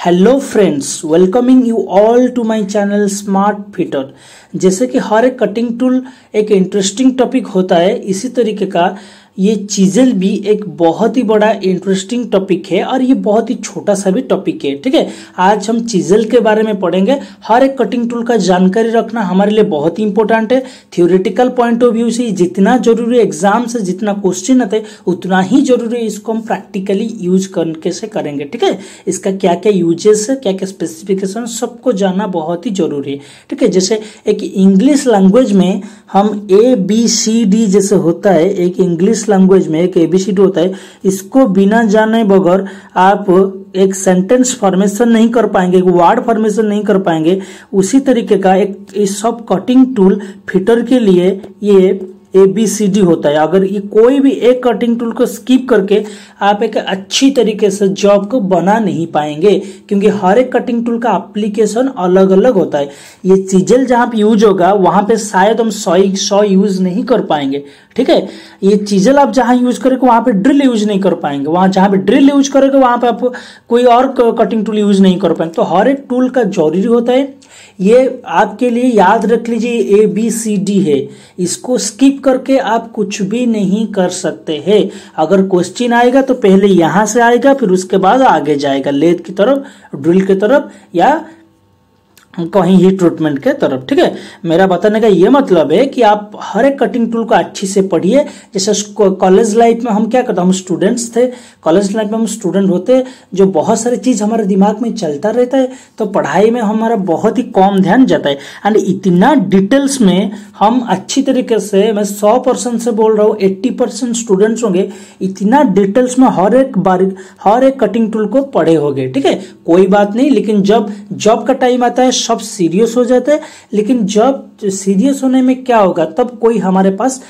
Hello friends, welcoming you all to my channel smart fitter. जैसे कि हर एक कटिंग टूल एक इंटरेस्टिंग टॉपिक होता है, इसी तरीके का ये चीज़ल भी एक बहुत ही बड़ा इंटरेस्टिंग टॉपिक है और ये बहुत ही छोटा सा भी टॉपिक है। ठीक है, आज हम चीज़ल के बारे में पढ़ेंगे। हर एक कटिंग टूल का जानकारी रखना हमारे लिए बहुत ही इंपॉर्टेंट है। थ्योरेटिकल पॉइंट ऑफ व्यू से जितना जरूरी है, एग्जाम से जितना क्वेश्चन आते हैं उतना ही जरूरी है इसको हम प्रैक्टिकली यूज करके से करेंगे। ठीक है, इसका क्या क्या यूजेस है, क्या क्या स्पेसिफिकेशन, सबको जानना बहुत ही जरूरी है। ठीक है, जैसे एक इंग्लिश लैंग्वेज में हम ABCD जैसे होता है, एक इंग्लिश लैंग्वेज में एक ABCD होता है, इसको बिना जाने बगैर आप एक सेंटेंस फॉर्मेशन नहीं कर पाएंगे, एक वर्ड फॉर्मेशन नहीं कर पाएंगे। उसी तरीके का एक सब कटिंग टूल फिटर के लिए ये ABCD होता है। अगर ये कोई भी एक कटिंग टूल को स्किप करके आप एक अच्छी तरीके से जॉब को बना नहीं पाएंगे, क्योंकि हर एक कटिंग टूल का एप्लीकेशन अलग अलग होता है। ये चीजल जहां पे यूज होगा वहां पे शायद हम 100 यूज नहीं कर पाएंगे। ठीक है, ये चीजल आप जहां यूज करेंगे वहां पे ड्रिल यूज नहीं कर पाएंगे, वहां जहां पे ड्रिल यूज करेंगे वहां पे आप कोई और कटिंग टूल यूज नहीं कर पाएंगे। तो हर एक टूल का जरूरी होता है। ये आपके लिए याद रख लीजिए, ABCD है, इसको स्किप करके आप कुछ भी नहीं कर सकते हैं। अगर क्वेश्चन आएगा तो पहले यहां से आएगा, फिर उसके बाद आगे जाएगा लेथ की तरफ, ड्रिल की तरफ या कहीं हीट ट्रीटमेंट के तरफ। ठीक है, मेरा बताने का ये मतलब है कि आप हर एक कटिंग टूल को अच्छी से पढ़िए। जैसे कॉलेज लाइफ में हम क्या करते, हम स्टूडेंट्स थे, कॉलेज लाइफ में हम स्टूडेंट होते, जो बहुत सारी चीज हमारे दिमाग में चलता रहता है, तो पढ़ाई में हमारा बहुत ही कम ध्यान जाता है। एंड इतना डिटेल्स में हम अच्छी तरीके से, मैं 100% से बोल रहा हूँ, 80% स्टूडेंट्स होंगे, इतना डिटेल्स में हर एक कटिंग टूल को पढ़े होंगे। ठीक है, कोई बात नहीं, लेकिन जब जॉब का टाइम आता है सब सीरियस हो जाते हैं। लेकिन जब सीरियस होने में क्या होगा, तब कोई हमारे पास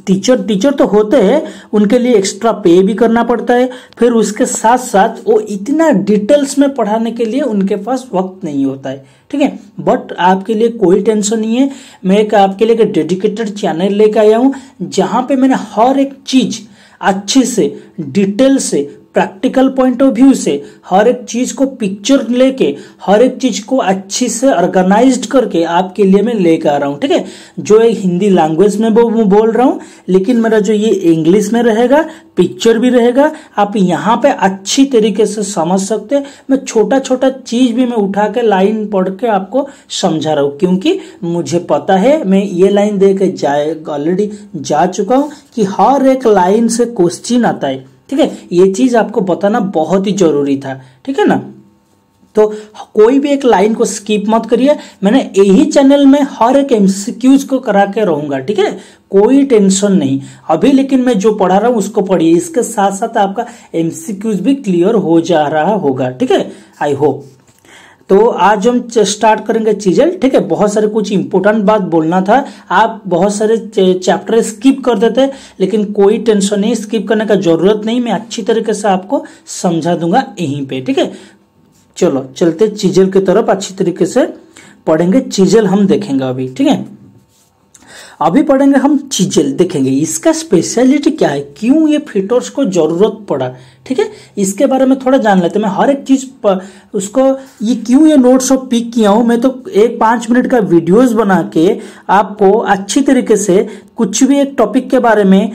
टीचर तो होते हैं, उनके लिए एक्स्ट्रा पे भी करना पड़ता है। फिर उसके साथ साथ वो इतना डिटेल्स में पढ़ाने के लिए उनके पास वक्त नहीं होता है। ठीक है, बट आपके लिए कोई टेंशन नहीं है। मैं एक आपके लिए एक डेडिकेटेड चैनल लेकर आया हूं, जहां पे मैंने हर एक चीज अच्छे से डिटेल से प्रैक्टिकल पॉइंट ऑफ व्यू से हर एक चीज को पिक्चर लेके, हर एक चीज को अच्छी से ऑर्गेनाइज्ड करके आपके लिए मैं लेकर आ रहा हूं। ठीक है, जो एक हिंदी लैंग्वेज में बोल रहा हूं, लेकिन मेरा जो ये इंग्लिश में रहेगा, पिक्चर भी रहेगा, आप यहाँ पे अच्छी तरीके से समझ सकते हैं। मैं छोटा छोटा चीज भी मैं उठा के लाइन पढ़ के आपको समझा रहा हूं, क्योंकि मुझे पता है, मैं ये लाइन दे के ऑलरेडी जा चुका हूं कि हर एक लाइन से क्वेश्चन आता है। ठीक है, ये चीज आपको बताना बहुत ही जरूरी था। ठीक है ना, तो कोई भी एक लाइन को स्किप मत करिए। मैंने यही चैनल में हर एक MCQs को करा के रहूंगा। ठीक है, कोई टेंशन नहीं अभी, लेकिन मैं जो पढ़ा रहा हूं उसको पढ़िए, इसके साथ साथ आपका MCQs भी क्लियर हो जा रहा होगा। ठीक है, आई होप। तो आज हम स्टार्ट करेंगे चीजल। ठीक है, बहुत सारे कुछ इंपॉर्टेंट बात बोलना था, आप बहुत सारे चैप्टर स्किप कर देते, लेकिन कोई टेंशन नहीं, स्किप करने का जरूरत नहीं, मैं अच्छी तरीके से आपको समझा दूंगा यहीं पे। ठीक है, चलो चलते चीजल की तरफ, अच्छी तरीके से पढ़ेंगे। चीजल हम देखेंगे अभी। ठीक है, अभी पढ़ेंगे हम चीजल, देखेंगे इसका स्पेशलिटी क्या है, क्यों ये फिटर्स को जरूरत पड़ा। ठीक है, इसके बारे में थोड़ा जान लेते हैं। मैं हर एक चीज उसको ये क्यों ये नोट्स ऑफ पिक किया हूं, मैं तो 5 मिनट का वीडियोस बना के आपको अच्छी तरीके से कुछ भी एक टॉपिक के बारे में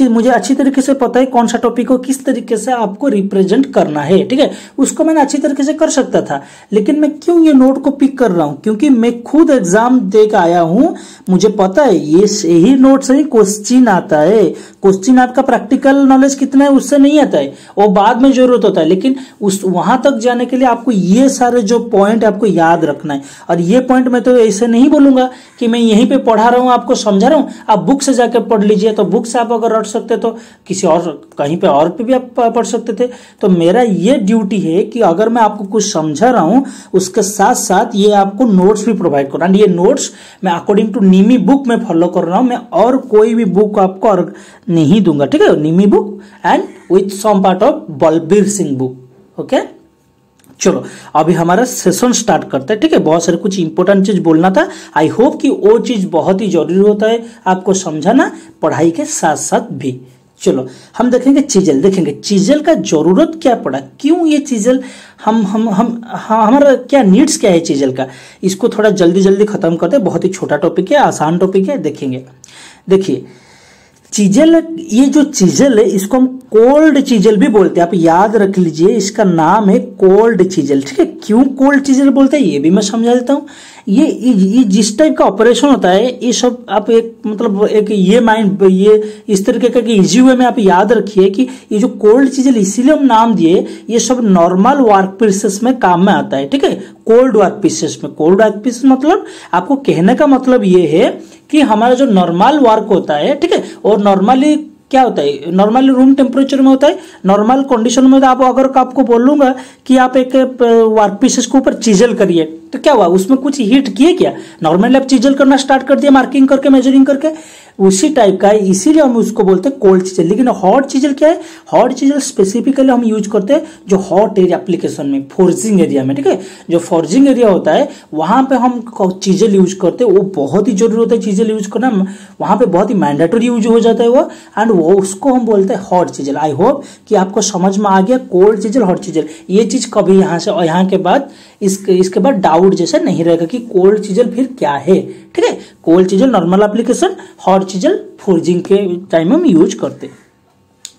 मुझे अच्छी तरीके से पता है कौन सा टॉपिक को किस तरीके से आपको रिप्रेजेंट करना है। ठीक है, उसको मैंने अच्छी तरीके से कर सकता था, लेकिन मैं क्यों ये नोट को पिक कर रहा हूं, क्योंकि मैं खुद एग्जाम दे के आया हूं, मुझे पता है ये यही नोट से ही क्वेश्चन आता है। क्वेश्चन आपका प्रैक्टिकल नॉलेज कितना है उससे नहीं आता है, वो बाद में जरूरत होता है, लेकिन उस वहां तक जाने के लिए आपको ये सारे जो पॉइंट आपको याद रखना है। और ये पॉइंट मैं तो ऐसे नहीं बोलूंगा कि मैं यहीं पे पढ़ा रहा हूं, आपको समझा रहा हूं, आप बुक से जाकर पढ़ लीजिए। तो बुक से आप अगर रट सकते तो किसी और कहीं पे और पे भी आप पढ़ सकते थे। तो मेरा ये ड्यूटी है कि अगर मैं आपको कुछ समझा रहा हूं, उसके साथ साथ ये आपको नोट्स भी प्रोवाइड करना। ये नोट्स मैं अकॉर्डिंग टू निमी बुक में फॉलो कर रहा हूं, मैं और कोई भी बुक आपको और नहीं दूंगा। ठीक है, NIMI book and with some part of Balbir Singh book. Okay, चलो अभी हमारा सेशन स्टार्ट करते हैं। ठीक है, बहुत सारे कुछ इंपॉर्टेंट चीज बोलना था। आई होप कि वो चीज बहुत ही जरूरी होता है आपको समझाना, पढ़ाई के साथ साथ भी। चलो हम देखेंगे चीजल, देखेंगे चीजल का जरूरत क्या पड़ा, क्यों ये चीजल हमारा क्या नीड्स क्या है चीजल का, इसको थोड़ा जल्दी जल्दी खत्म करते हैं। बहुत ही छोटा टॉपिक है, आसान टॉपिक है, देखेंगे। देखिए चीजल, ये जो चीजल है इसको हम कोल्ड चीजल भी बोलते हैं, आप याद रख लीजिए, इसका नाम है कोल्ड चीजल, ठीक है। क्यों कोल्ड चीजल बोलते हैं ये भी मैं समझा देता हूँ। ये जिस टाइप का ऑपरेशन होता है, ये सब आप एक मतलब एक ये माइंड ये इस तरीके का इजी वे में आप याद रखिए कि ये जो कोल्ड चीजल इसीलिए हम नाम दिए, ये सब नॉर्मल वर्क पीसेस में काम में आता है, ठीक है। कोल्ड वर्क पीसेस में, कोल्ड वर्क पीसेस मतलब आपको कहने का मतलब ये है कि हमारा जो नॉर्मल वर्क होता है, ठीक है, और नॉर्मली क्या होता है, नॉर्मली रूम टेम्परेचर में होता है, नॉर्मल कंडीशन में। आप अगर आपको बोलूंगा कि आप एक वर्क पीसेस के ऊपर चीजल करिए, तो क्या हुआ, उसमें कुछ हीट किए क्या, नॉर्मली आप चीजल करना स्टार्ट कर दिया, मार्किंग करके मेजरिंग करके, उसी टाइप का है, इसीलिए हम उसको बोलते हैं कोल्ड चीजल। लेकिन हॉट चीजल क्या है, हॉट चीजल स्पेसिफिकली हम यूज करते हैं जो हॉट एरिया एप्लीकेशन में, फोर्जिंग एरिया में, ठीक है। जो फोर्जिंग एरिया होता है वहां पे हम चीजल यूज करते हैं, वो बहुत ही जरूरी होता है चीजल यूज करना, वहां पे बहुत ही मैंडेटरी यूज हो जाता है वो, एंड वो उसको हम बोलते हैं हॉट चीजल। आई होप कि आपको समझ में आ गया कोल्ड चीजल, हॉट चीजल, ये चीज कभी यहाँ से और यहाँ के बाद इसके बाद डाउट जैसे नहीं रहेगा कि कोल्ड चीजल फिर क्या है, ठीक है। Cold chisel normal application, hot chisel forging के टाइम में हम यूज करते।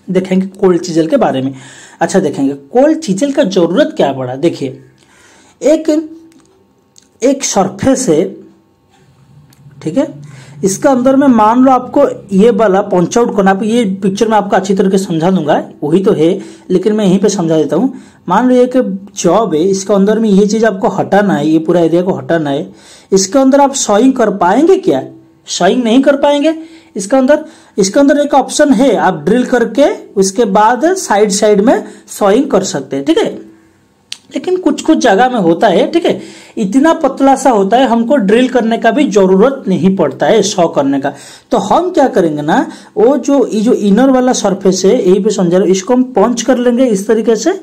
देखेंगे कोल्ड चीजल के बारे में। अच्छा देखेंगे कोल्ड चीजल का जरूरत क्या पड़ा। देखिए एक सरफेस है, ठीक है, इसका अंदर में मान लो आपको ये वाला पॉइंट आउट करना, ये पिक्चर में आपको अच्छी तरीके से समझा दूंगा, वही तो है, लेकिन मैं यहीं पे समझा देता हूँ। मान लो एक जॉब है, इसके अंदर में ये चीज आपको हटाना है, ये पूरा एरिया को हटाना है, इसके अंदर आप सॉइंग कर पाएंगे क्या, सॉइंग नहीं कर पाएंगे। इसके अंदर एक ऑप्शन है, आप ड्रिल करके उसके बाद साइड साइड में सॉइंग कर सकते हैं, ठीक है। लेकिन कुछ कुछ जगह में होता है, ठीक है, इतना पतला सा होता है, हमको ड्रिल करने का भी जरूरत नहीं पड़ता है सॉ करने का। तो हम क्या करेंगे ना, वो जो इनर वाला सरफेस है, यही पे समझा रहे, इसको हम पंच कर लेंगे इस तरीके से,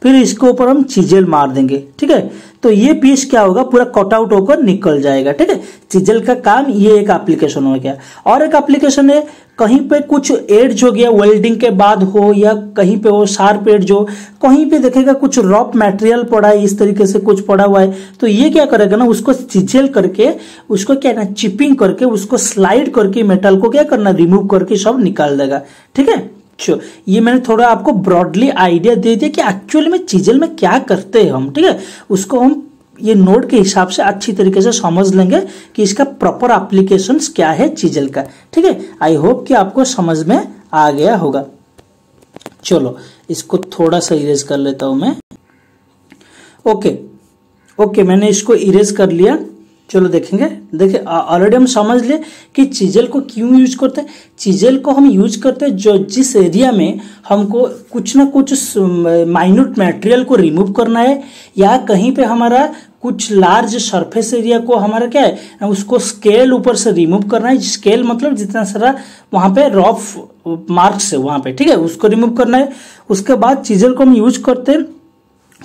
फिर इसके ऊपर हम चिजल मार देंगे, ठीक है। तो ये पीस क्या होगा, पूरा कट आउट होकर निकल जाएगा, ठीक है। चिजल का काम ये एक एप्लीकेशन हो गया। और एक एप्लीकेशन है, कहीं पे कुछ एड्ज हो गया वेल्डिंग के बाद हो, या कहीं पे वो शार्प एड्ज हो, कहीं पे देखेगा कुछ रफ मटेरियल पड़ा है, इस तरीके से कुछ पड़ा हुआ है, तो ये क्या करेगा ना, उसको चिजल करके, उसको क्या ना चिपिंग करके, उसको स्लाइड करके मेटल को क्या करना, रिमूव करके सब निकाल देगा, ठीक है। ये मैंने थोड़ा आपको ब्रॉडली आइडिया दे दिया कि एक्चुअली में चिजल में क्या करते हैं हम, ठीक है। उसको हम ये नोट के हिसाब से अच्छी तरीके से समझ लेंगे कि इसका प्रॉपर एप्लीकेशंस क्या है चिजल का, ठीक है। आई होप कि आपको समझ में आ गया होगा। चलो इसको थोड़ा सा इरेज कर लेता हूं मैं। ओके मैंने इसको इरेज कर लिया। चलो देखेंगे, देखिए ऑलरेडी हम समझ लिए कि चिजल को क्यों यूज करते हैं। चिजल को हम यूज करते हैं जो जिस एरिया में हमको कुछ ना कुछ माइन्यूट मटेरियल को रिमूव करना है, या कहीं पे हमारा कुछ लार्ज सरफेस एरिया को हमारा क्या है उसको स्केल ऊपर से रिमूव करना है। स्केल मतलब जितना सारा वहां पे रफ मार्क्स है वहां पे, ठीक है, उसको रिमूव करना है। उसके बाद चिजल को हम यूज करते हैं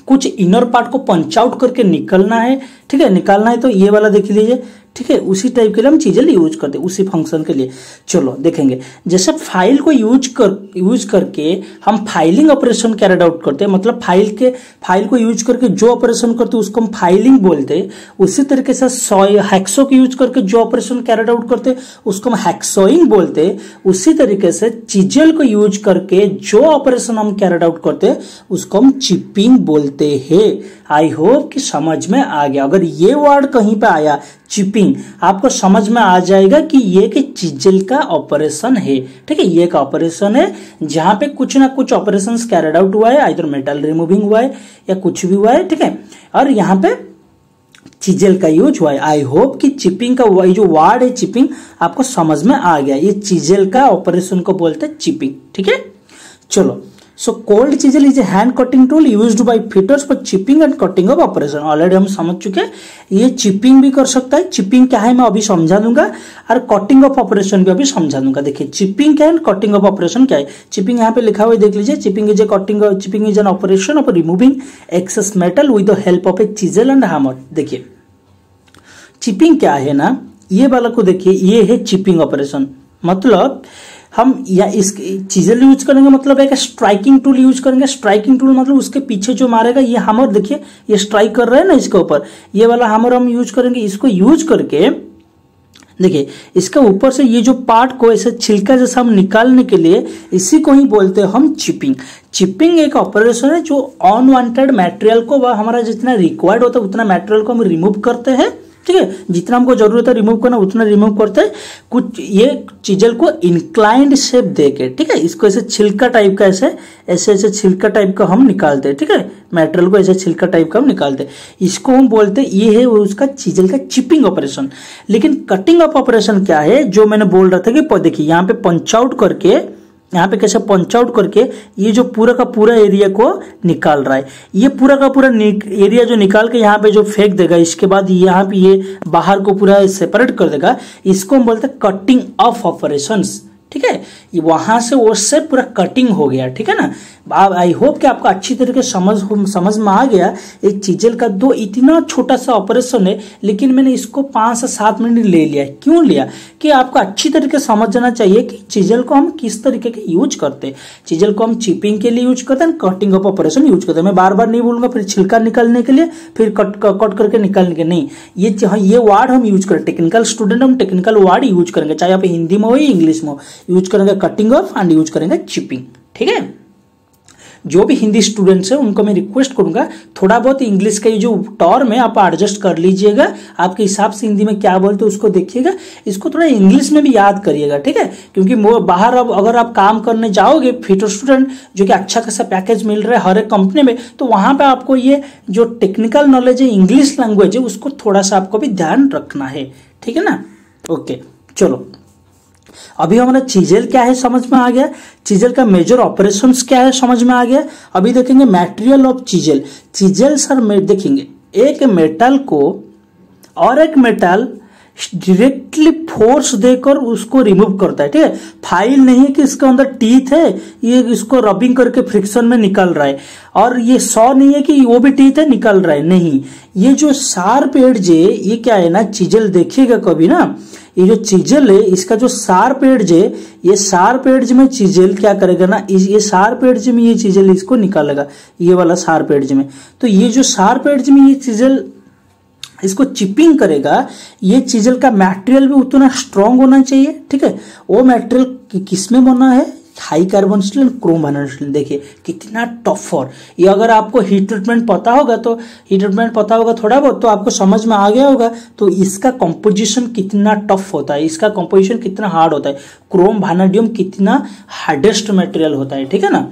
कुछ इनर पार्ट को पंच आउट करके निकलना है, ठीक है, निकालना है, तो ये वाला देख लीजिए, ठीक है। उसी टाइप के लिए हम चिजल यूज करते हैं, उसी फंक्शन के लिए। चलो देखेंगे, जैसे फाइल को यूज करके हम फाइलिंग ऑपरेशन कैरिड आउट करते हैं, मतलब फाइल को यूज करके जो ऑपरेशन करते हैं उसको हम फाइलिंग बोलते हैं। उसी तरीके से हैक्सो को यूज करके जो ऑपरेशन कैरिड आउट करते हैं उसको हम हैक्सोइंग बोलते हैं। उसी तरीके से चिजल को यूज करके जो ऑपरेशन हम कैरिड आउट करते हैं उसको हम चिपिंग बोलते हैं। आई होप कि समझ में आ गया। अगर ये वर्ड कहीं पे आया चिपिंग, आपको समझ में आ जाएगा कि ये कि चिजल का ऑपरेशन है, ठीक है। ये एक ऑपरेशन है जहां पे कुछ ना कुछ ऑपरेशन कैरिड आउट हुआ है, आइदर मेटल रिमूविंग हुआ है या कुछ भी हुआ है, ठीक है, और यहाँ पे चिजल का यूज हुआ है। आई होप कि चिपिंग का जो वर्ड है चिपिंग आपको समझ में आ गया। ये चिजल का ऑपरेशन को बोलते हैं चिपिंग, ठीक है। चलो, so cold chisel is a hand cutting tool used by fitters for chipping and cutting of operation. Already हम समझ चुके हैं, ये चिपिंग भी कर सकता है। चिपिंग क्या है मैं अभी समझा दूंगा, और कटिंग ऑफ ऑपरेशन भी अभी समझा दूंगा। देखिए चिपिंग क्या है, कटिंग ऑफ ऑपरेशन क्या है। चिपिंग यहाँ पे लिखा हुआ है, देख लीजिए, chipping is an operation of removing excess metal with the help of a chisel and hammer. देखिए चिपिंग क्या है ना, ये वाला को देखिए, ये है चिपिंग ऑपरेशन। मतलब हम या इस चीजल यूज करेंगे मतलब एक स्ट्राइकिंग टूल यूज करेंगे। स्ट्राइकिंग टूल मतलब उसके पीछे जो मारेगा ये हैमर, देखिए ये स्ट्राइक कर रहा है ना इसके ऊपर, ये वाला हैमर हम यूज करेंगे। इसको यूज करके देखिए इसके ऊपर से ये जो पार्ट को ऐसे छिलका जैसा हम निकालने के लिए, इसी को ही बोलते हैं हम चिपिंग। चिपिंग एक ऑपरेशन है जो अनवांटेड मटेरियल को, वह हमारा जितना रिक्वायर्ड होता है उतना मटेरियल को हम रिमूव करते हैं, ठीक है, जितना हमको जरूरत है रिमूव करना उतना रिमूव करते हैं। कुछ ये चीजल को इंक्लाइंड शेप देके, ठीक है, इसको ऐसे छिलका टाइप का ऐसे ऐसे ऐसे छिलका टाइप का हम निकालते हैं, ठीक है, मटेरियल को ऐसे छिलका टाइप का हम निकालते हैं। इसको हम बोलते हैं, ये है वो उसका चीजल का चिपिंग ऑपरेशन। लेकिन कटिंग ऑफ ऑपरेशन क्या है, जो मैंने बोल रहा था कि देखिए यहाँ पे पंच आउट करके, यहाँ पे कैसे पंच आउट करके ये जो पूरा का पूरा एरिया को निकाल रहा है, ये पूरा का पूरा एरिया जो निकाल के यहाँ पे जो फेंक देगा, इसके बाद यहाँ पे ये बाहर को पूरा सेपरेट कर देगा, इसको हम बोलते हैं कटिंग ऑफ ऑपरेशंस, ठीक है। ये वहां से वो से पूरा कटिंग हो गया, ठीक है ना। आई होप कि आपको अच्छी तरीके समझ में आ गया। एक चीजल का दो इतना छोटा सा ऑपरेशन है, लेकिन मैंने इसको 5 से 7 मिनट ले लिया। क्यों लिया कि आपको अच्छी तरीके समझ जाना चाहिए कि चीजल को हम किस तरीके के यूज करते हैं। चीजल को हम चिपिंग के लिए यूज करते हैं, कटिंग ऑफ ऑपरेशन यूज करते हैं। मैं बार बार नहीं बोलूंगा, फिर छिलका निकालने के लिए, फिर कट करके निकालने के, नहीं, ये वर्ड हम यूज करें। टेक्निकल स्टूडेंट हम टेक्निकल वर्ड यूज करेंगे, चाहे आप हिंदी में हो या इंग्लिश में हो, यूज करेंगे कटिंग ऑफ एंड यूज करेंगे चिपिंग, ठीक है। जो भी हिंदी स्टूडेंट्स हैं उनको मैं रिक्वेस्ट करूंगा थोड़ा बहुत इंग्लिश का ये जो टर्म है आप एडजस्ट कर लीजिएगा, आपके हिसाब से हिंदी में क्या बोलते हैं उसको देखिएगा, इसको थोड़ा इंग्लिश में भी याद करिएगा, ठीक है। क्योंकि बाहर अब अगर आप काम करने जाओगे फिटर स्टूडेंट, जो कि अच्छा खासा पैकेज मिल रहा है हर एक कंपनी में, तो वहां पे आपको ये जो टेक्निकल नॉलेज है इंग्लिश लैंग्वेज है उसको थोड़ा सा आपको भी ध्यान रखना है, ठीक है ना। ओके चलो, अभी हमारा चीजल क्या है समझ में आ गया, चीजल का मेजर ऑपरेशंस क्या है समझ में आ गया। अभी देखेंगे material of chisel. Chisel sir में देखेंगे एक मेटल को और एक मेटल डायरेक्टली फोर्स देकर उसको रिमूव करता है, ठीक है। फाइल नहीं है कि इसके अंदर टीथ है, ये इसको रबिंग करके फ्रिक्शन में निकल रहा है, और ये सॉ नहीं है कि वो भी टीथ है निकल रहा है, नहीं। ये जो शार्प एड्ज है ये क्या है ना, चीजल देखिएगा कभी ना, ये जो चीजल है इसका जो शार्प एड्ज है, ये शार्प एड्ज में चीजल क्या करेगा ना, ये शार्प एड्ज में ये चीजल इसको निकालेगा, ये वाला शार्प एड्ज में। तो ये जो शार्प एड्ज में ये चीजल इसको चिपिंग करेगा, ये चीजल का मटेरियल भी उतना स्ट्रांग होना चाहिए, ठीक है। वो मटेरियल किसमें बना है, high carbon steel and Chrome vinyl steel. देखिए कितना टफर, ये अगर आपको हीट ट्रीटमेंट पता होगा तो थोड़ा बहुत तो आपको समझ में आ गया होगा। तो इसका कंपोजिशन कितना टफ होता है, इसका कंपोजिशन कितना हार्ड होता है, क्रोम वाइनडियम कितना हार्डेस्ट मटेरियल होता है, ठीक है ना,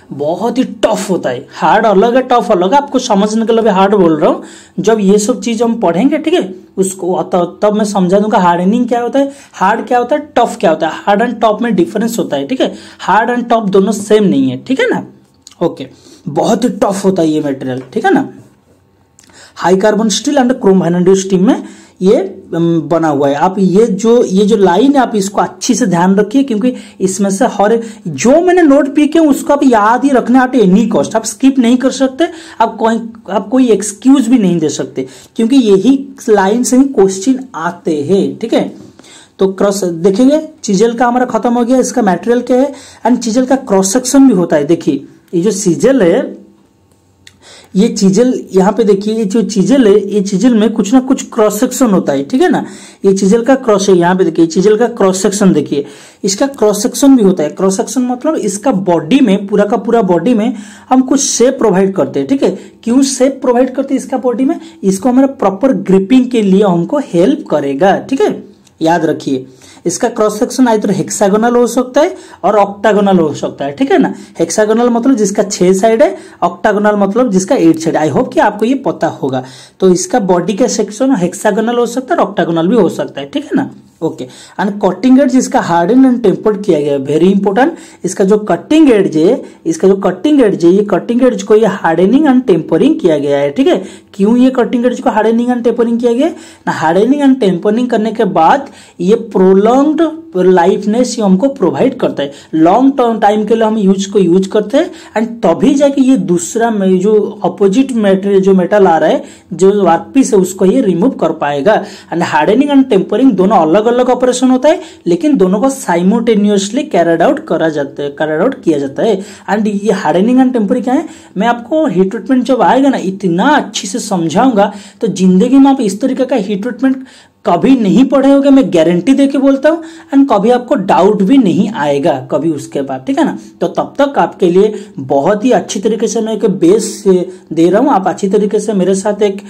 बहुत ही टफ होता है। हार्ड अलग है, टफ अलग है, आपको समझने के लिए हार्ड बोल रहा हूं। जब ये सब चीज हम पढ़ेंगे, ठीक है, उसको तब मैं समझा दूंगा हार्डनिंग क्या होता है, हार्ड क्या होता है, टफ क्या होता है। हार्ड एंड टफ में डिफरेंस होता है, ठीक है, हार्ड एंड टफ दोनों सेम नहीं है, ठीक है ना। ओके, बहुत ही टफ होता है ये मटेरियल, ठीक है ना। High carbon steel and chrome vanadium steel में ये बना हुआ है। आप ये जो लाइन है आप इसको अच्छी से ध्यान रखिए, क्योंकि इसमें से हर जो मैंने नोट पी के उसको आप याद ही रखना एट एनी कॉस्ट। आप स्किप नहीं कर सकते, आप कोई एक्सक्यूज भी नहीं दे सकते, क्योंकि यही लाइन से ही क्वेश्चन आते हैं, ठीक है। तो क्रॉस देखेंगे, चीजल का हमारा खत्म हो गया, इसका मटेरियल क्या है, एंड चीजल का क्रॉस सेक्शन भी होता है। देखिए ये जो चीजल है, ये चीजल यहाँ पे देखिए, ये जो चीजल है, ये चीजल में कुछ ना कुछ क्रॉस सेक्शन होता है, ठीक है ना। ये चीजल का क्रॉस है, यहाँ पे देखिए चीजल का क्रॉस सेक्शन देखिए, इसका क्रॉस सेक्शन भी होता है। क्रॉस सेक्शन मतलब इसका बॉडी में, पूरा का पूरा बॉडी में हम कुछ शेप प्रोवाइड करते हैं, ठीक है। क्यों शेप प्रोवाइड करते हैं इसका बॉडी में, इसको हमारा प्रॉपर ग्रिपिंग के लिए हमको हेल्प करेगा, ठीक है, याद रखिए। इसका क्रॉस सेक्शन आइए तो हेक्सागोनल हो सकता है और ऑक्टागोनल हो सकता है, ठीक है ना। हेक्सागोनल मतलब जिसका 6 साइड है, ऑक्टागोनल मतलब जिसका 8 साइड। आई होप कि आपको ये पता होगा। तो इसका बॉडी का सेक्शन हेक्सागोनल हो सकता है और ऑक्टागोनल भी हो सकता है, ठीक है ना। ओके, एंड कटिंग एड्ज इसका हार्डन एंड टेम्पर्ड किया गया है, वेरी इंपॉर्टेंट। इसका जो कटिंग एड्ज है, ये कटिंग एड्ज को ये हार्डनिंग एंड टेम्परिंग किया गया है, ठीक है। क्यों ये कटिंग एड्ज को हार्डनिंग एंड टेम्परिंग किया गया ना, हार्डनिंग एंड टेम्परिंग करने के बाद ये प्रोलॉन्ग्ड लाइफनेस ये हमको प्रोवाइड करता है, लॉन्ग टर्म टाइम के लिए हम यूज करते हैं, एंड तभी जाके ये दूसरा जो अपोजिट मेटेरियल जो मेटल आ रहा है, जो वर्कपीस है, उसको ये रिमूव कर पाएगा। एंड हार्डनिंग एंड टेम्परिंग दोनों अलग अलग ऑपरेशन होता है, लेकिन दोनों को साइमल्टेनियसली कैरिड आउट किया जाता है। एंड ये हार्डनिंग एंड टेम्परिंग क्या है, मैं आपको हीट ट्रीटमेंट जब आएगा ना इतना अच्छी से समझाऊंगा, तो जिंदगी में आप इस तरीके का हीट ट्रीटमेंट कभी नहीं पढ़े होगे, मैं गारंटी देके बोलता हूं। एंड कभी आपको डाउट भी नहीं आएगा कभी उसके बाद, ठीक है ना। तो तब तक आपके लिए बहुत ही अच्छी तरीके से मैं एक बेस दे रहा हूं, आप अच्छी तरीके से मेरे साथ एक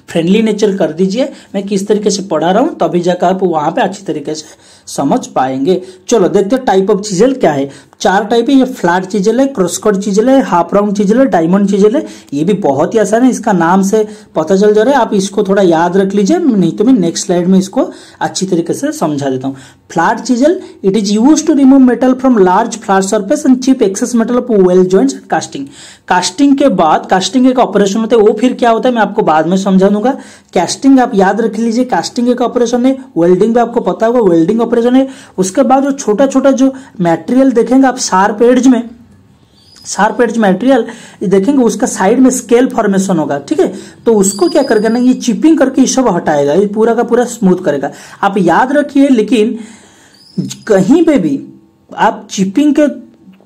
फ्रेंडली नेचर कर दीजिए। मैं किस तरीके से पढ़ा रहा हूं, तभी जाकर आप वहां पे अच्छी तरीके से समझ पाएंगे। चलो देखते हैं टाइप ऑफ चीजेल क्या है। 4 टाइप है, ये फ्लैट चीजेल है, क्रॉसकट चीजेल है, हाफ राउंड चीजेल है, डायमंड चीजेल है। ये भी बहुत ही आसान है, इसका नाम से पता चल जा रहा है। आप इसको थोड़ा याद रख लीजिए, नहीं तो मैं नेक्स्ट स्लाइड में इसको अच्छी तरीके से समझा देता हूँ। Flat chisel, it is use to remove metal from large flat surface and chip excess metal of weld joints and casting. Casting के बाद, कास्टिंग एक ऑपरेशन होता है, वो फिर क्या होता है मैं आपको बाद में समझा दूंगा। कास्टिंग आप याद रख लीजिए, कास्टिंग एक ऑपरेशन है। वेल्डिंग भी आपको पता होगा, वेल्डिंग ऑपरेशन है। उसके बाद जो छोटा छोटा जो मटेरियल देखेंगे आप शार्प एज मटेरियल देखेंगे, उसका साइड में स्केल फॉर्मेशन होगा, ठीक है। तो उसको क्या करेगा ना, ये चिपिंग करके ये सब हटाएगा, ये पूरा का पूरा स्मूथ करेगा। आप याद रखिए, लेकिन कहीं पे भी आप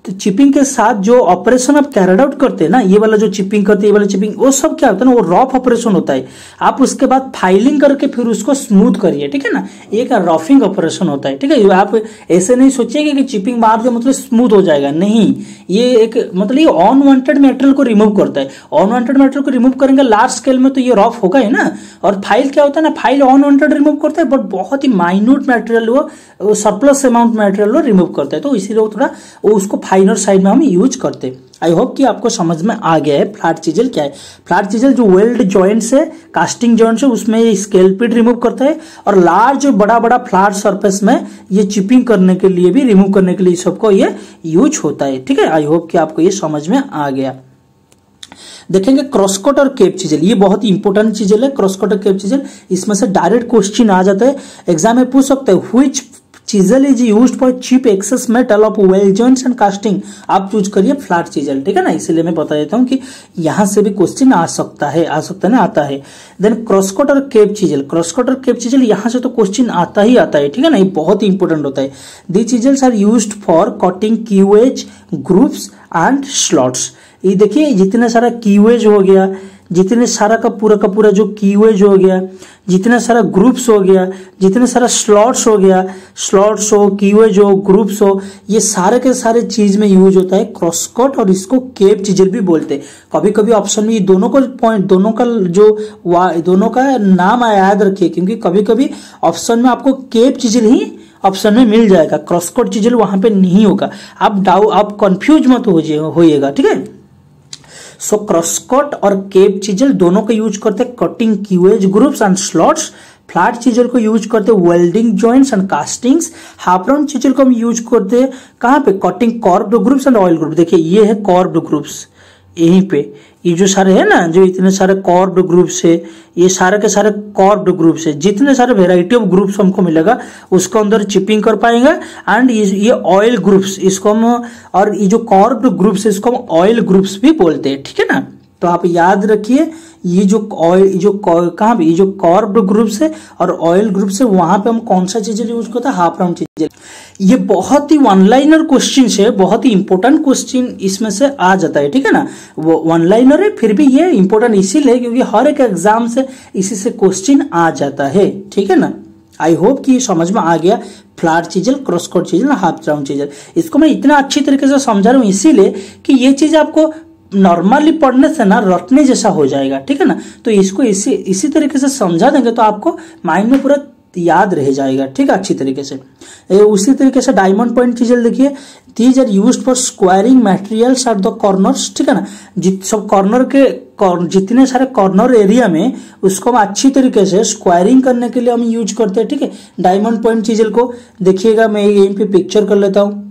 चिपिंग के साथ जो ऑपरेशन आप कैरिड आउट करते हैं ना, ये वाला जो चिपिंग करते हैं, ये वाला चिपिंग, वो सब क्या होता है ना, वो रफ ऑपरेशन होता है। आप उसके बाद फाइलिंग करके फिर उसको स्मूथ करिए, ठीक है ना। एक रफिंग ऑपरेशन होता है, ठीक है। आप ऐसे नहीं सोचिएगा कि चिपिंग मार दे मतलब स्मूथ हो जाएगा, नहीं। ये एक मतलब ये अनवांटेड मटेरियल को रिमूव करता है। अनवांटेड मटेरियल को रिमूव करेंगे लार्ज स्केल में तो ये रफ होगा ही ना। और फाइल क्या होता है ना, फाइल अनवांटेड रिमूव करता है, बट बहुत ही माइन्यूट मटेरियल वो सरप्लस अमाउंट मटेरियल वो रिमूव करता है। तो इसीलिए वो थोड़ा उसको फाइनर साइड में हम यूज करते हैं। आई होप कि आपको समझ में आ गया है फ्लैट चीजल क्या है। फ्लैट चीजल जो वेल्ड जॉइंट्स है, कास्टिंग जॉइंट्स है, उसमें स्केल पिट रिमूव करता है। और लार्ज बड़ा बड़ा फ्लैट सरफेस में ये चिपिंग करने के लिए भी, रिमूव करने के लिए सबको ये यूज होता है, ठीक है। आई होप कि आपको ये समझ में आ गया। देखेंगे क्रॉसकट और केप चीजल, ये बहुत ही इंपॉर्टेंट चीजल है। क्रॉसकट और केप चीजल, इसमें से डायरेक्ट क्वेश्चन आ जाता है, एग्जाम में पूछ सकते हैं। Which chisel is used for chip excess metal of weld joints and casting. आप चूज करिए फ्लैट चीजल, ठीक है ना। इसीलिए मैं बता देता हूं कि यहां से भी क्वेश्चन आ सकता है ना, आता है। देन क्रॉसकट और केप चीजल, क्रॉसकट और केप चीजल यहां से तो क्वेश्चन आता ही आता है, ठीक है ना। ये बहुत ही इंपॉर्टेंट होता है। The chisels are used for cutting keyways, grooves and slots. ये देखिए जितना सारा कीवेज हो गया, जितने सारा का पूरा जो कीवेज हो गया, जितना सारा ग्रुप्स हो गया, जितने सारा स्लॉट्स हो गया, स्लॉट्स हो, कीवेज हो, ग्रुप्स हो, ये सारे के सारे चीज में यूज होता है क्रॉसकट, और इसको केप चीजल भी बोलते हैं। कभी कभी ऑप्शन में ये दोनों को पॉइंट, दोनों का नाम याद रखिए, क्योंकि कभी कभी ऑप्शन में आपको केप चीजल ही ऑप्शन में मिल जाएगा, क्रॉसकट चीजल वहां पे नहीं होगा। आप कंफ्यूज मत होइएगा, ठीक है। सो क्रॉसकट और केप चीजल दोनों को यूज करते हैं cutting keyways, grooves and slots. Flat chisel को यूज करते हैं welding joints and castings. Half round chisel को हम यूज करते हैं कहां पे, cutting curved grooves and oil groove. देखिए ये है कर्व्ड ग्रुप्स, यहीं पे ये जो सारे है ना, जो इतने सारे कर्व्ड ग्रुप्स है, ये सारे के सारे कर्व्ड ग्रुप्स है। जितने सारे वेराइटी ऑफ ग्रुप्स हमको मिलेगा उसको अंदर चिपिंग कर पाएंगे। एंड ये ऑयल ग्रुप्स, इसको हम, और ये जो कर्व्ड ग्रुप्स है इसको हम ऑयल ग्रुप्स भी बोलते हैं, ठीक है ना। तो आप याद रखिए, ये जो कहाँ पे, ये जो कर्व्ड ग्रुप्स है और ऑयल ग्रुप्स है, वहां पे हम कौन सा चीजें यूज करते हैं, हाफ राउंड चीजें। ये बहुत ही वन लाइनर क्वेश्चन है, बहुत ही इंपॉर्टेंट क्वेश्चन इसमें से आ जाता है, ठीक है ना। वो वन लाइनर है, फिर भी ये इंपॉर्टेंट इसीलिए क्योंकि हर एक एग्जाम से इसी से क्वेश्चन आ जाता है, ठीक है ना। आई होप कि समझ में आ गया flat chisel, crosscut chisel, half round chisel. इसको मैं इतना अच्छी तरीके से समझा रहा हूँ इसीलिए कि ये चीज आपको नॉर्मली पढ़ने से ना रटने जैसा हो जाएगा, ठीक है ना। तो इसको इसी तरीके से समझा देंगे तो आपको माइंड में पूरा याद रह जाएगा, ठीक है, अच्छी तरीके से। उसी तरीके से डायमंड पॉइंट चीजल देखिए, these are used for squaring materials at the corners, ठीक है ना। सब कॉर्नर के जितने सारे कॉर्नर एरिया में उसको हम अच्छी तरीके से स्क्वायरिंग करने के लिए हम यूज करते हैं, ठीक है। डायमंड पॉइंट चीजल को देखिएगा, मैं यहीं पे पिक्चर कर लेता हूं।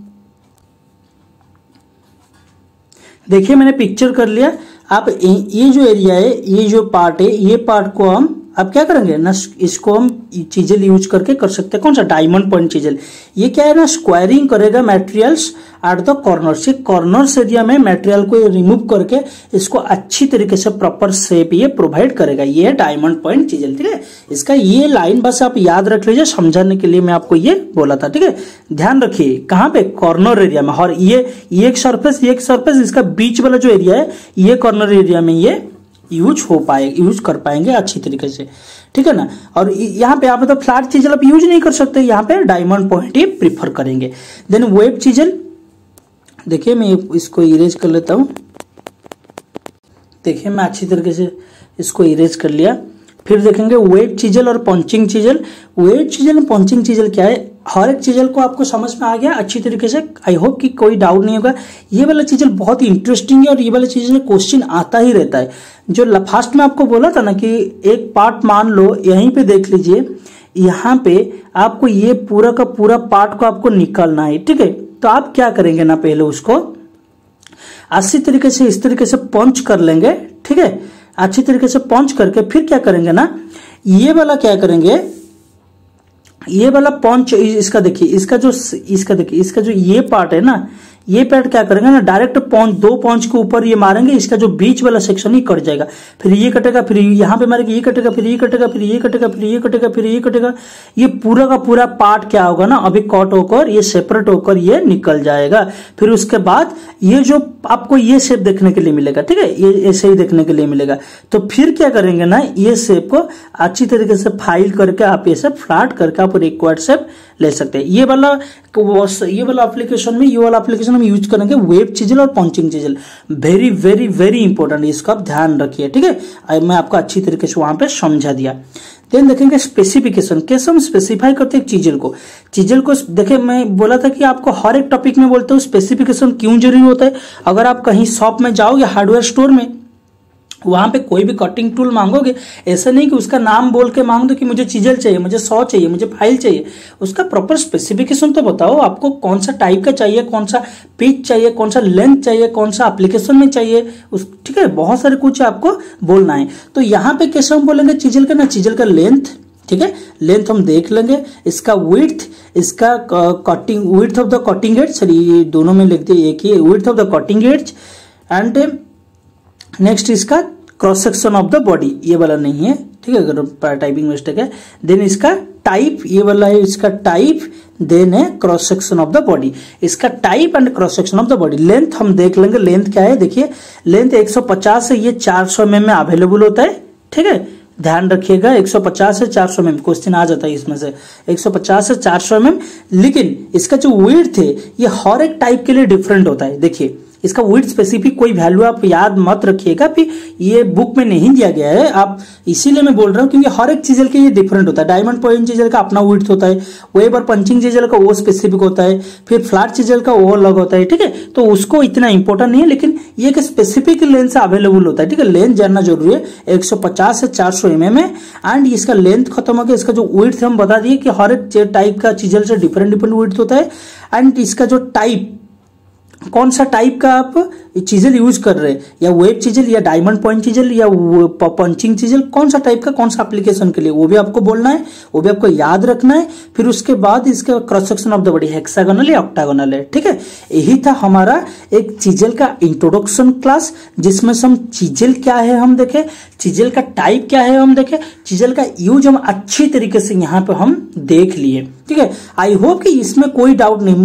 देखिए मैंने पिक्चर कर लिया। आप ये जो एरिया है, ये जो पार्ट है, ये पार्ट को हम अब क्या करेंगे ना, इसको हम चीजेल यूज करके कर सकते हैं। कौन सा? Diamond point chisel. ये क्या है ना, स्क्वायरिंग करेगा मटेरियल्स एट द कॉर्नर्स। ये कॉर्नर्स एरिया में मटेरियल को रिमूव करके इसको अच्छी तरीके से प्रॉपर शेप ये प्रोवाइड करेगा। ये है डायमंड पॉइंट चीजेल, ठीक है। इसका ये लाइन बस आप याद रख लीजिए, समझाने के लिए मैं आपको ये बोला था, ठीक है। ध्यान रखिए कहाँ पे, कॉर्नर एरिया में। और ये एक सरफेस, ये एक सरफेस, इसका बीच वाला जो एरिया है ये कॉर्नर एरिया में ये यूज कर पाएंगे अच्छी तरीके से, ठीक है ना। और यहाँ पे आप मतलब फ्लैट चीजल आप यूज नहीं कर सकते, यहाँ पे डायमंड पॉइंट ही प्रीफर करेंगे। देन वेब चीजल, देखिए मैं इसको इरेज कर लेता हूं। देखिए मैं अच्छी तरीके से इसको इरेज कर लिया। फिर देखेंगे वेब चीजल और पंचिंग चीजल। वेब चीजल और पंचिंग चीजल क्या है, हर एक चीजल को आपको समझ में आ गया अच्छी तरीके से। आई होप कि कोई डाउट नहीं होगा। ये वाला चीजल बहुत ही इंटरेस्टिंग है और ये वाला चीजल क्वेश्चन आता ही रहता है। जो फास्ट में आपको बोला था ना कि एक पार्ट मान लो, यहीं पे देख लीजिए, यहाँ पे आपको ये पूरा का पूरा पार्ट को आपको निकालना है, ठीक है। तो आप क्या करेंगे ना, पहले उसको अच्छी तरीके से इस तरीके से पंच कर लेंगे, ठीक है। अच्छी तरीके से पंच करके फिर क्या करेंगे ना, ये वाला क्या करेंगे, ये वाला पंच इसका देखिए, इसका जो ये पार्ट है ना, ये पार्ट क्या करेंगे ना, डायरेक्ट पंच, दो पंच के ऊपर ये मारेंगे, इसका जो बीच वाला सेक्शन ही कट जाएगा। फिर ये कटेगा, फिर यहाँ पे मारेंगे, ये कटेगा, फिर ये कटेगा, फिर ये कटेगा, फिर ये कटेगा, फिर ये कटेगा। ये पूरा का पूरा पार्ट क्या होगा ना, अभी कट होकर ये सेपरेट होकर ये निकल जाएगा। फिर उसके बाद ये जो आपको ये शेप देखने के लिए मिलेगा, ठीक है, ये ऐसे ही देखने के लिए मिलेगा। तो फिर क्या करेंगे ना, ये शेप को अच्छी तरीके से फाइल करके आप ऐसे फ्लैट करके आप रिक्वायर्ड शेप ले सकते हैं। ये वाला एप्लीकेशन में, ये वाला एप्लीकेशन हम यूज करेंगे वेब चीजल और punching chisel. Very very very important, इसका आप ध्यान रखिए, ठीक है। मैं आपको अच्छी तरीके से वहां पे समझा दिया। देन देखेंगे स्पेसिफिकेशन, कैसे हम स्पेसिफाई करते हैं चीजल को। देखिए मैं बोला था कि आपको हर एक टॉपिक में बोलते हो स्पेसिफिकेशन क्यों जरूरी होता है। अगर आप कहीं शॉप में जाओगे, हार्डवेयर स्टोर में, वहां पे कोई भी कटिंग टूल मांगोगे, ऐसा नहीं कि उसका नाम बोल के मांग दो कि मुझे चीजल चाहिए, मुझे 100 चाहिए, मुझे फाइल चाहिए। उसका प्रॉपर स्पेसिफिकेशन तो बताओ, आपको कौन सा टाइप का चाहिए, कौन सा पिच चाहिए, कौन सा लेंथ चाहिए, कौन सा एप्लीकेशन में चाहिए, ठीक है। बहुत सारे कुछ आपको बोलना है। तो यहाँ पे कैसे हम बोलेंगे चीजल का ना, चीजल का लेंथ, ठीक है, लेंथ हम देख लेंगे। इसका विड्थ, इसका cutting, width of the cutting edge, sorry दोनों में लिख दिए एक ही, width of the cutting edge. And next इसका cross section of the body, ये वाला नहीं है, ठीक है, अगर टाइपिंग मिस्टेक है। देन इसका टाइप, ये वाला है इसका टाइप। देन है cross section of the body, इसका type and cross section of the body. Length हम देख लेंगे, लेंथ क्या है, देखिए लेंथ 150 है, ये 400 mm में अवेलेबल होता है, ठीक है। ध्यान रखिएगा 150 से 400 mm, क्वेश्चन आ जाता है इसमें से 150 से 400 mm। लेकिन इसका जो विड्थ है ये हर एक टाइप के लिए डिफरेंट होता है। देखिए इसका विड्थ स्पेसिफिक कोई वैल्यू आप याद मत रखिएगा, फिर ये बुक में नहीं दिया गया है, आप इसीलिए मैं बोल रहा हूँ क्योंकि हर एक चीजल के ये डिफरेंट होता है। डायमंड पॉइंट चीजल का अपना विड्थ होता है, वेब और पंचिंग चीजल का वो स्पेसिफिक होता है, फिर फ्लैट चीजल का वो अलग होता है, ठीक है। तो उसको इतना इंपॉर्टेंट नहीं है, लेकिन ये एक स्पेसिफिक लेंथ से अवेलेबल होता है, ठीक है। लेंथ जानना जरूरी है, 150 से 400 mm है। एंड इसका लेंथ खत्म हो गया, इसका जो विड्थ हम बता दिए कि हर एक टाइप का चीजल से डिफरेंट विड्थ होता है। एंड इसका जो टाइप, कौन सा टाइप का आप चीजल यूज कर रहे हैं, या वेब चीजल या डायमंड पॉइंट चीजल या पंचिंग चीजल, कौन सा टाइप का, कौन सा एप्लीकेशन के लिए, वो भी आपको बोलना है, वो भी आपको याद रखना है। फिर उसके बाद इसका cross section of the body hexagonal या ऑक्टागोनल है, ठीक है। यही था हमारा एक चीजल का इंट्रोडक्शन क्लास, जिसमें से हम चीजल क्या है हम देखे, चीजल का टाइप क्या है हम देखे, चीजल का यूज हम अच्छी तरीके से यहाँ पे हम देख लिए, ठीक है। आई होप कि इसमें कोई डाउट नहीं,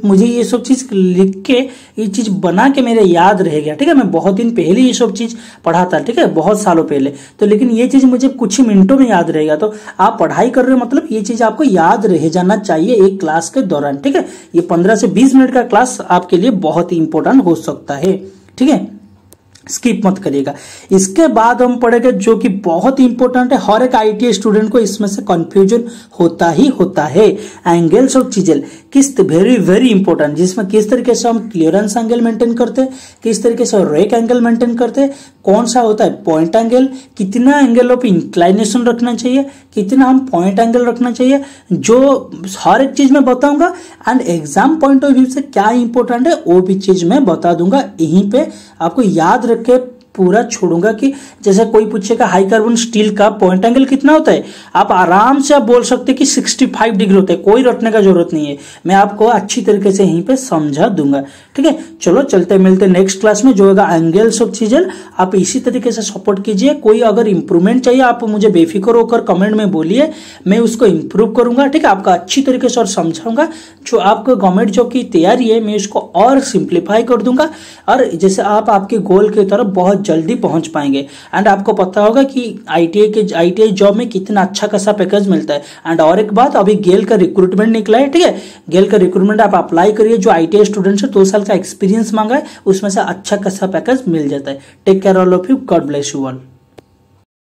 मुझे ये सब चीज लिख के, ये चीज बना के मेरे याद रह गया, ठीक है। मैं बहुत दिन पहले ये सब चीज पढ़ा था, ठीक है, बहुत सालों पहले। तो लेकिन ये चीज मुझे कुछ ही मिनटों में याद रहेगा। तो आप पढ़ाई कर रहे हो मतलब ये चीज आपको याद रह जाना चाहिए एक क्लास के दौरान, ठीक है। ये 15 से 20 मिनट का क्लास आपके लिए बहुत ही इंपॉर्टेंट हो सकता है, ठीक है, स्किप मत करिएगा। इसके बाद हम पढ़ेंगे जो कि बहुत इंपॉर्टेंट है, हर एक आईटीआई स्टूडेंट को इसमें से कंफ्यूजन होता ही होता है, angles of chisel. Very very important, जिसमें किस तरीके से हम क्लियरेंस एंगल मेंटेन करते हैं, किस तरीके से रेक एंगल मेंटेन करते हैं, कौन सा होता है पॉइंट एंगल, कितना एंगल ऑफ इंक्लाइनेशन रखना चाहिए, कितना हम पॉइंट एंगल रखना चाहिए, जो हर एक चीज में बताऊंगा। And exam point of view से क्या इंपॉर्टेंट है वो भी चीज मैं बता दूंगा। यहीं पे आपको याद रख के पूरा छोड़ूंगा कि जैसे कोई पूछेगा हाई कार्बन स्टील का पॉइंट एंगल कितना होता है, आप आराम से आप बोल सकते हैं कि 65 डिग्री होता है, कोई रटने का जरूरत नहीं है, मैं आपको अच्छी तरीके से यहीं पे समझा दूंगा। ठीक है, चलो चलते मिलते नेक्स्ट क्लास में जो होगा एंगल्स ऑफ चीजल। आप इसी तरीके से सपोर्ट कीजिए। कोई अगर इंप्रूवमेंट चाहिए आप मुझे बेफिक्र होकर कमेंट में बोलिए, मैं उसको इंप्रूव करूंगा। ठीक है, आपका अच्छी तरीके से और समझाऊंगा। जो आपको गवर्नमेंट जॉब की तैयारी है मैं इसको और सिंप्लीफाई कर दूंगा, और जैसे आप आपके गोल की तरफ बहुत जल्दी पहुंच पाएंगे। एंड आपको पता होगा कि आईटीआई जॉब में कितना अच्छा खासा पैकेज मिलता है। एंड और एक बात, अभी गेल का रिक्रूटमेंट निकला है। ठीक है, गेल का रिक्रूटमेंट आप अप्लाई करिए। जो आईटीआई स्टूडेंट से 2 साल का एक्सपीरियंस मांगा है उसमें से अच्छा खासा पैकेज मिल जाता है। Take care all of you, God bless you all.